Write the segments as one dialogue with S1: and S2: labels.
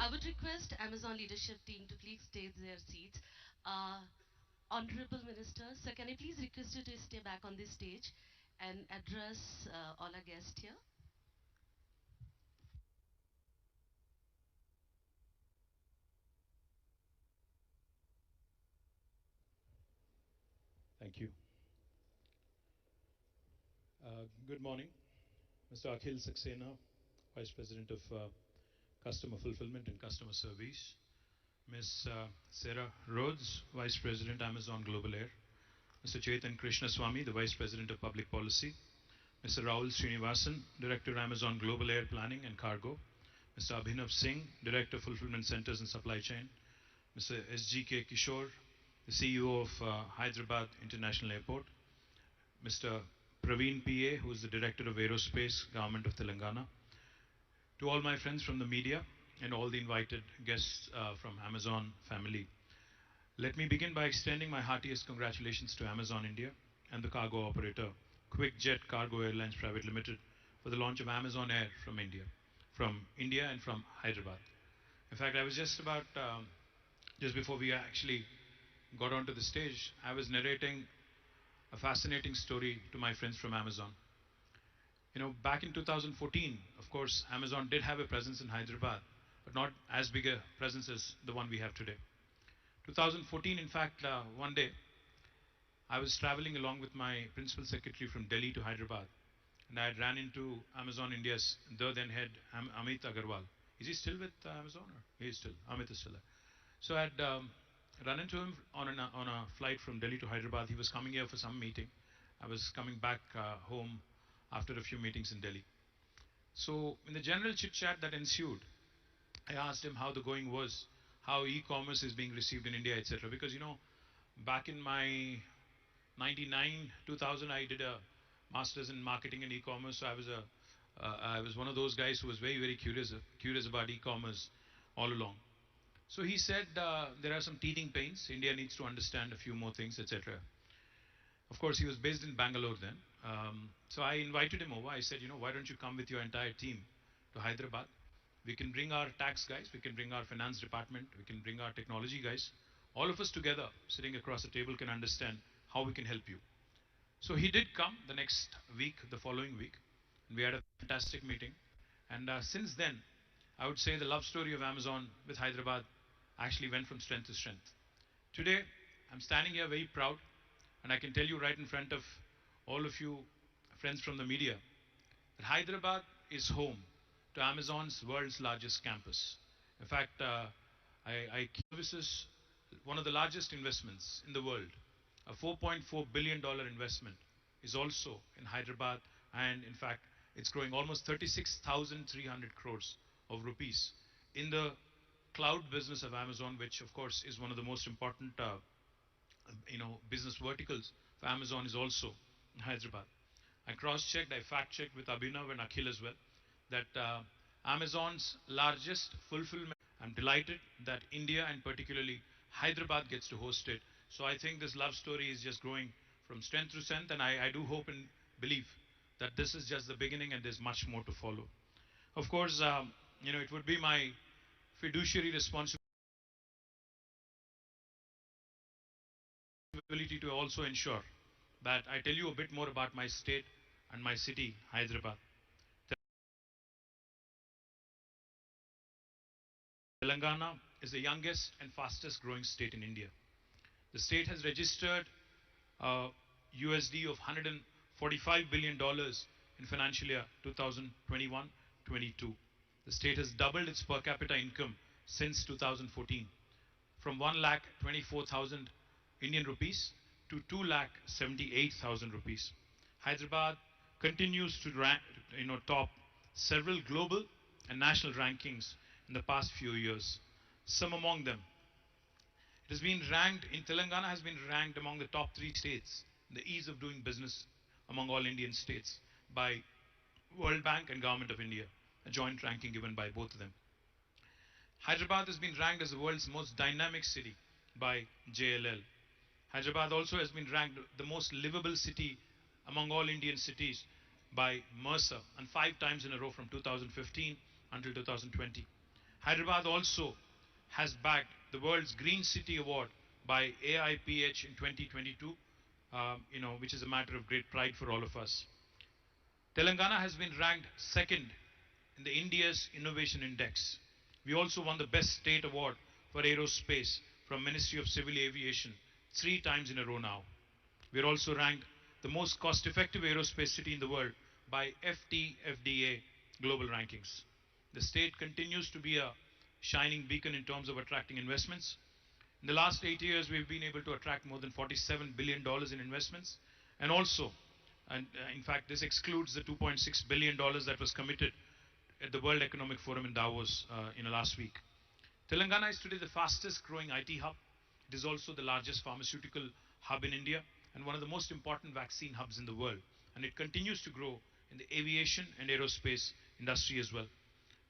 S1: I would request Amazon leadership team to please take their seats. Honorable Minister, sir, can I please request you to stay back on this stage and address all our guests here?
S2: Thank you. Good morning, Mr. Akhil Saxena, Vice President of Customer Fulfillment and Customer Service, Ms. Sarah Rhodes, Vice President, Amazon Global Air, Mr. Chetan Krishnaswamy, the Vice President of Public Policy, Mr. Rahul Srinivasan, Director, Amazon Global Air Planning and Cargo, Mr. Abhinav Singh, Director, Fulfillment Centers and Supply Chain, Mr. SGK Kishore, the CEO of Hyderabad International Airport, Mr. Praveen PA, who is the Director of Aerospace, Government of Telangana, to all my friends from the media and all the invited guests from Amazon family. Let me begin by extending my heartiest congratulations to Amazon India and the cargo operator QuickJet Cargo Airlines Private Limited for the launch of Amazon Air from India and from Hyderabad. In fact, I was just before we actually got onto the stage, I was narrating a fascinating story to my friends from Amazon. Back in 2014, of course, Amazon did have a presence in Hyderabad, but not as big a presence as the one we have today. 2014, in fact, one day, I was traveling along with my principal secretary from Delhi to Hyderabad, and I had ran into Amazon India's then head, Amit Agarwal. Is he still with Amazon? Or he is still. Amit is still there. So I had run into him on a flight from Delhi to Hyderabad. He was coming here for some meeting. I was coming back home after a few meetings in Delhi. So in the general chit chat that ensued, I asked him how the going was, how e-commerce is being received in India, etc. Because back in my 99, 2000, I did a master's in marketing and e-commerce. So I was one of those guys who was very, very curious about e-commerce all along. So he said there are some teething pains. India needs to understand a few more things, etc. Of course, he was based in Bangalore then. So I invited him over. I said, why don't you come with your entire team to Hyderabad? We can bring our tax guys, we can bring our finance department, we can bring our technology guys. All of us together, sitting across the table, can understand how we can help you. So he did come the next week, the following week, and we had a fantastic meeting. And since then, I would say the love story of Amazon with Hyderabad actually went from strength to strength. Today, I'm standing here very proud, and I can tell you right in front of all of you friends from the media that Hyderabad is home to Amazon's world's largest campus. In fact, I services one of the largest investments in the world. A $4.4 billion investment is also in Hyderabad, and in fact, it's growing almost 36,300 crores of rupees in the cloud business of Amazon, which of course is one of the most important business verticals for Amazon, is also in Hyderabad. I cross-checked, I fact-checked with Abhinav and Akhil as well, that Amazon's largest fulfillment. I'm delighted that India and particularly Hyderabad gets to host it. So I think this love story is just growing from strength to strength, and I do hope and believe that this is just the beginning and there's much more to follow. Of course, it would be my fiduciary responsibility to also ensure that I tell you a bit more about my state and my city, Hyderabad. Telangana is the youngest and fastest growing state in India. The state has registered USD of $145 billion in financial year 2021-22. The state has doubled its per capita income since 2014 from 1 lakh 24,000 Indian rupees to 2 lakh 78,000 rupees. Hyderabad continues to top several global and national rankings in the past few years. Some among them, it has been ranked in Telangana has been ranked among the top 3 states in the ease of doing business among all Indian states by World Bank and Government of India, a joint ranking given by both of them. Hyderabad has been ranked as the world's most dynamic city by JLL. Hyderabad also has been ranked the most livable city among all Indian cities by Mercer, and 5 times in a row from 2015 until 2020. Hyderabad also has bagged the world's Green City Award by AIPH in 2022, which is a matter of great pride for all of us. Telangana has been ranked second in the India's Innovation Index. We also won the Best State Award for Aerospace from Ministry of Civil Aviation 3 times in a row now. We are also ranked the most cost-effective aerospace city in the world by FTFDA global rankings. The state continues to be a shining beacon in terms of attracting investments. In the last 8 years, we've been able to attract more than $47 billion in investments. And also, in fact, this excludes the $2.6 billion that was committed at the World Economic Forum in Davos last week. Telangana is today the fastest growing IT hub. It is also the largest pharmaceutical hub in India and one of the most important vaccine hubs in the world. And it continues to grow in the aviation and aerospace industry as well.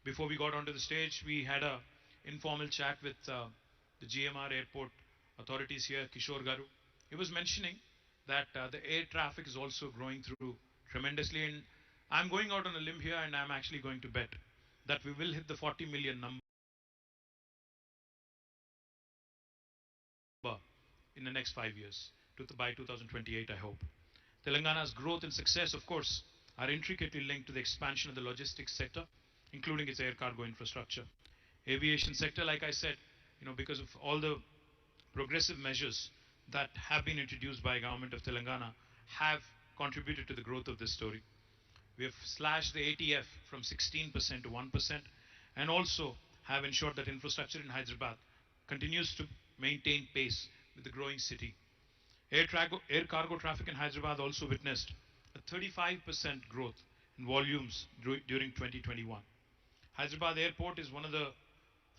S2: Before we got onto the stage, we had an informal chat with the GMR airport authorities here, Kishore Garu. He was mentioning that the air traffic is also growing through tremendously. And I'm going out on a limb here and I'm actually going to bet that we will hit the 40 million number in the next 5 years, by 2028, I hope. Telangana's growth and success, of course, are intricately linked to the expansion of the logistics sector, including its air cargo infrastructure. Aviation sector, like I said, because of all the progressive measures that have been introduced by government of Telangana, have contributed to the growth of this story. We have slashed the ATF from 16% to 1% and also have ensured that infrastructure in Hyderabad continues to maintain pace with the growing city. Air cargo traffic in Hyderabad also witnessed a 35% growth in volumes during 2021. Hyderabad Airport is one of the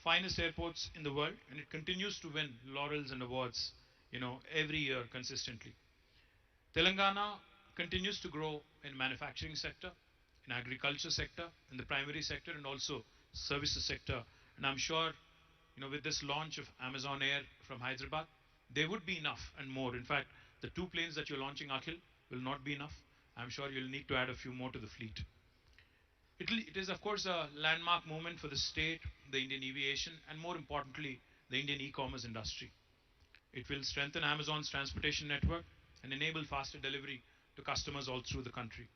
S2: finest airports in the world and it continues to win laurels and awards, every year consistently. Telangana continues to grow in manufacturing sector, in agriculture sector, in the primary sector and also services sector. And I'm sure, with this launch of Amazon Air from Hyderabad, there would be enough and more. In fact, the 2 planes that you're launching, Akhil, will not be enough. I'm sure you'll need to add a few more to the fleet. It is, of course, a landmark moment for the state, the Indian aviation, and more importantly, the Indian e-commerce industry. It will strengthen Amazon's transportation network and enable faster delivery to customers all through the country.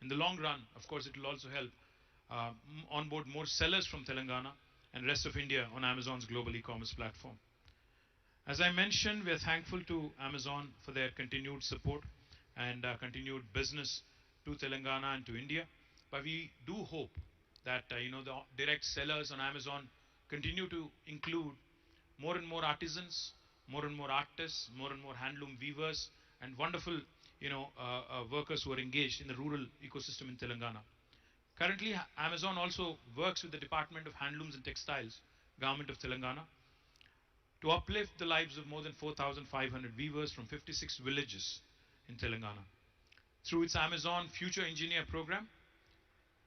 S2: In the long run, of course, it will also help onboard more sellers from Telangana and rest of India on Amazon's global e-commerce platform. As I mentioned, we are thankful to Amazon for their continued support and continued business to Telangana and to India. But we do hope that the direct sellers on Amazon continue to include more and more artisans, more and more artists, more and more handloom weavers, and wonderful workers who are engaged in the rural ecosystem in Telangana. Currently, Amazon also works with the Department of Handlooms and Textiles, Government of Telangana, to uplift the lives of more than 4,500 weavers from 56 villages in Telangana. Through its Amazon Future Engineer program,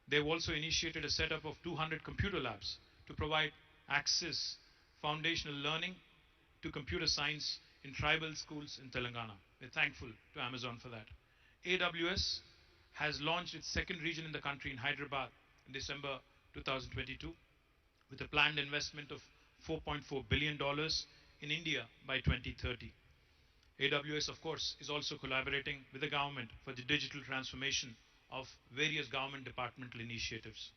S2: they've also initiated a setup of 200 computer labs to provide access, foundational learning to computer science in tribal schools in Telangana. We're thankful to Amazon for that. AWS has launched its second region in the country in Hyderabad in December 2022 with a planned investment of $4.4 billion in India by 2030. AWS, of course, is also collaborating with the government for the digital transformation of various government departmental initiatives.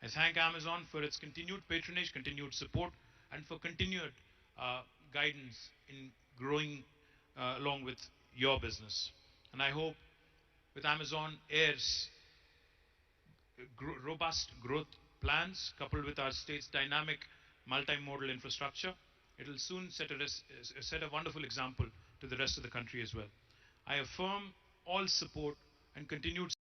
S2: I thank Amazon for its continued patronage, continued support, and for continued guidance in growing along with your business. And I hope with Amazon Air's robust growth plans, coupled with our state's dynamic multimodal infrastructure, it will soon set a wonderful example to the rest of the country as well. I affirm all support and continued